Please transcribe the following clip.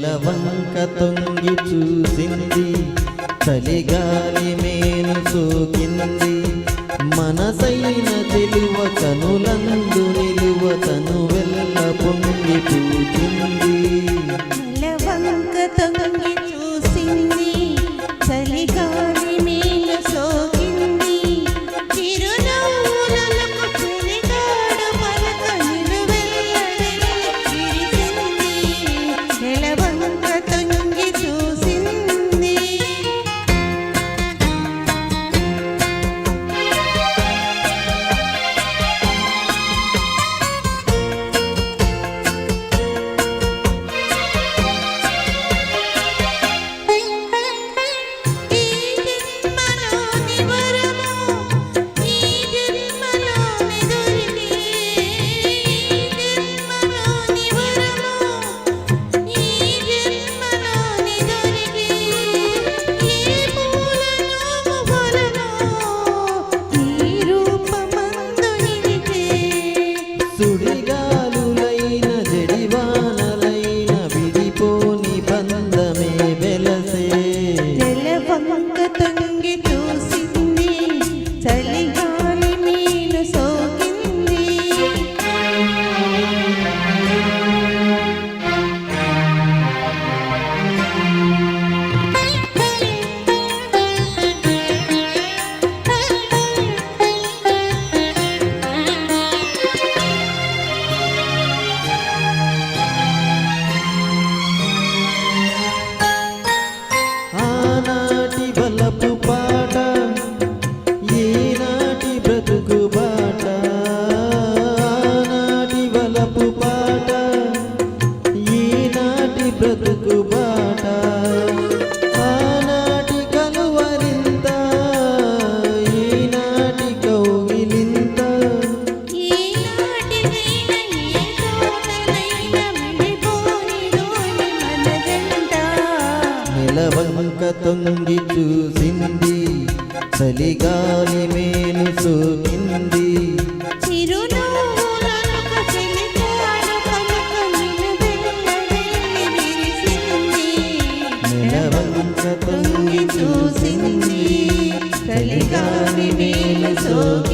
నెలవంక తొంగి చూసింది, చలిగాలి మేలు సోకింది. మనసైన తెలువ కనులందు నిలువ తను వెల్ల పొంగి పూచింది. నెలవంక తొంగి చూసింది, చలిగాలి మేలు సోకింది. చిరునవ్వులకు చెలిగాడు పలక నిలువెల్ల విరిసింది. నెలవంక తొంగి చూసింది. సుడిగాలులైన జడివానలైన విడిపోని బంధమే వెలసే. నెలవంక తొంగి చూసింది, చలిగాలి మేలు సోకింది. ఆనాటి బలపు పాట, ఈనాటి బ్రతుకు బాట. ఆనాటి బలపు పాట, ఈనాటి బ్రతుకు బాట. ఆనాటి కలువరింత, ఈనాటి కౌగిలింత. ఈనాటికైనా ఏ చోటనైనా విడిపోనిదోని మన జంట. నెలవంక తొంగి చూసింది, చలిగాలి మేలు సోకింది. చిరునవ్వులకు చెలిగాడు పలక నిలువెల్ల విరిసింది. నెలవంక తొంగి చూసింది, చలిగాలి మేలు సోకింది.